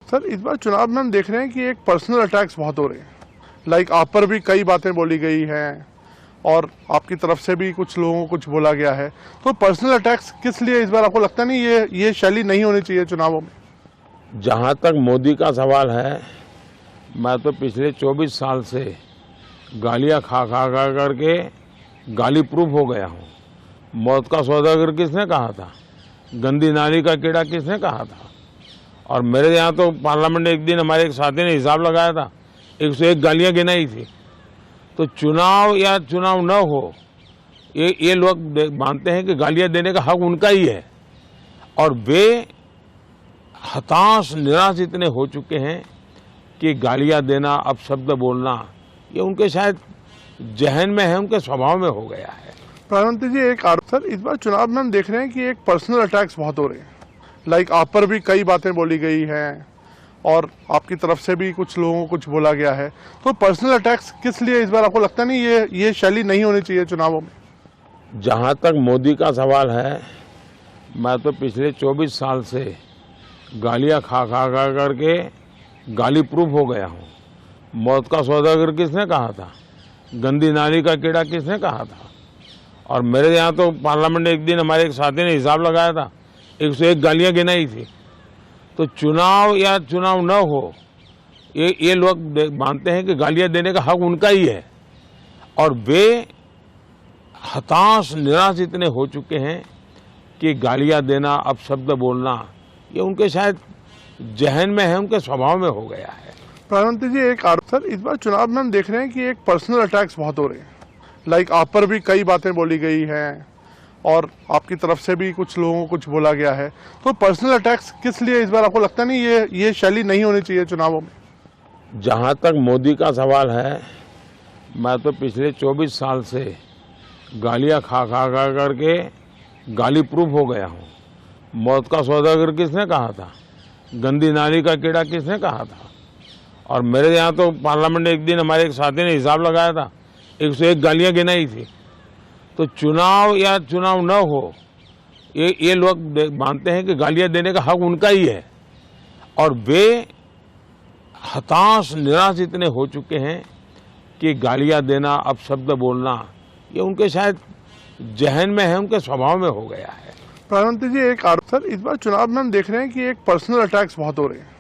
Sir इस बार चुनाव में हम देख रहे हैं कि एक पर्सनल अटैक्स बहुत हो रहे हैं। लाइक आप पर भी कई बातें बोली गई हैं और आपकी तरफ से भी कुछ लोगों को कुछ बोला गया है। तो पर्सनल अटैक्स किस लिए इस बार आपको लगता नहीं ये शैली नहीं होनी चाहिए चुनावों में? जहाँ तक मोदी का सवाल है, मैं तो पिछले 24 साल से गालियाँ खा करके गाली प्रूफ हो गया हूँ। मौत का सौदागर किसने कहा था? गंदी नाली का कीड़ा किसने कहा था? और मेरे यहाँ तो पार्लियामेंट में एक दिन हमारे एक साथी ने हिसाब लगाया था, 101 गालियाँ गिनाई थी। तो चुनाव या चुनाव न हो, ये लोग मानते हैं कि गालियाँ देने का हक उनका ही है, और वे हताश निराश इतने हो चुके हैं कि गालियाँ देना, अपशब्द बोलना, ये उनके शायद जहन में है, उनके स्वभाव में हो गया है। प्रधानमंत्री जी एक आरोप सर इस बार चुनाव में हम देख रहे हैं कि एक पर्सनल अटैक्स बहुत हो रहे हैं। लाइक आप पर भी कई बातें बोली गई हैं और आपकी तरफ से भी कुछ लोगों को कुछ बोला गया है। तो पर्सनल अटैक्स किस लिए इस बार आपको लगता नहीं ये शैली नहीं होनी चाहिए चुनावों में? जहाँ तक मोदी का सवाल है, मैं तो पिछले 24 साल से गालियाँ खा करके गाली प्रूफ हो गया हूँ। मौत का सौदागर किसने कहा था? गंदी नाली का कीड़ा किसने कहा था? और मेरे यहाँ तो पार्लियामेंट में एक दिन हमारे एक साथी ने हिसाब लगाया था, 101 गालियाँ गिनाई थी। तो चुनाव या चुनाव न हो, ये लोग मानते हैं कि गालियाँ देने का हक उनका ही है, और वे हताश निराश इतने हो चुके हैं कि गालियाँ देना, अपशब्द बोलना, ये उनके शायद जहन में है, उनके स्वभाव में हो गया है। प्रधानमंत्री जी एक आरोप सर इस बार चुनाव में हम देख रहे हैं कि एक पर्सनल अटैक्स बहुत हो रहे हैं। लाइक आप पर भी कई बातें बोली गई हैं और आपकी तरफ से भी कुछ लोगों को कुछ बोला गया है। तो पर्सनल अटैक्स किस लिए इस बार आपको लगता नहीं ये शैली नहीं होनी चाहिए चुनावों में? जहाँ तक मोदी का सवाल है, मैं तो पिछले 24 साल से गालियाँ खा करके गाली प्रूफ हो गया हूँ। मौत का सौदागर किसने कहा था? गंदी नाली का कीड़ा किसने कहा था? और मेरे यहाँ तो पार्लियामेंट में एक दिन हमारे एक साथी ने हिसाब लगाया था, 101 गालियाँ गिनाई थी। तो चुनाव या चुनाव न हो, ये लोग मानते हैं कि गालियाँ देने का हक उनका ही है, और वे हताश निराश इतने हो चुके हैं कि गालियाँ देना, अपशब्द बोलना, ये उनके शायद जहन में है, उनके स्वभाव में हो गया है। प्रधानमंत्री जी एक आरोप सर इस बार चुनाव में हम देख रहे हैं कि एक पर्सनल अटैक्स बहुत हो रहे हैं।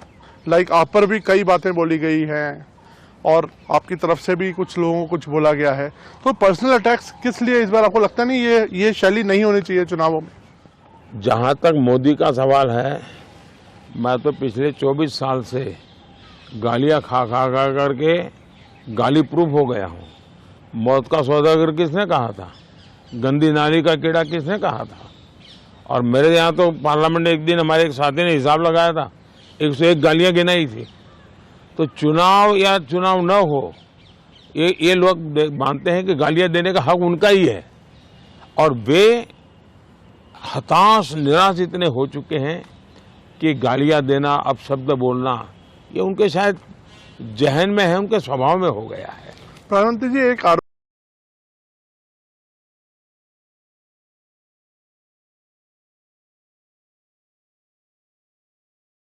लाइक आप पर भी कई बातें बोली गई हैं और आपकी तरफ से भी कुछ लोगों को कुछ बोला गया है। तो पर्सनल अटैक्स किस लिए इस बार आपको लगता नहीं ये शैली नहीं होनी चाहिए चुनावों में? जहाँ तक मोदी का सवाल है, मैं तो पिछले 24 साल से गालियाँ खा करके गाली प्रूफ हो गया हूँ। मौत का सौदागर किसने कहा था? गंदी नाली का कीड़ा किसने कहा था? और मेरे यहाँ तो पार्लियामेंट में एक दिन हमारे एक साथी ने हिसाब लगाया था, 101 गालियाँ गिनाई थी। तो चुनाव या चुनाव न हो, ये लोग मानते हैं कि गालियाँ देने का हक उनका ही है, और वे हताश निराश इतने हो चुके हैं कि गालियाँ देना, अपशब्द बोलना, ये उनके शायद जहन में है, उनके स्वभाव में हो गया है। प्रधानमंत्री जी एक आरोप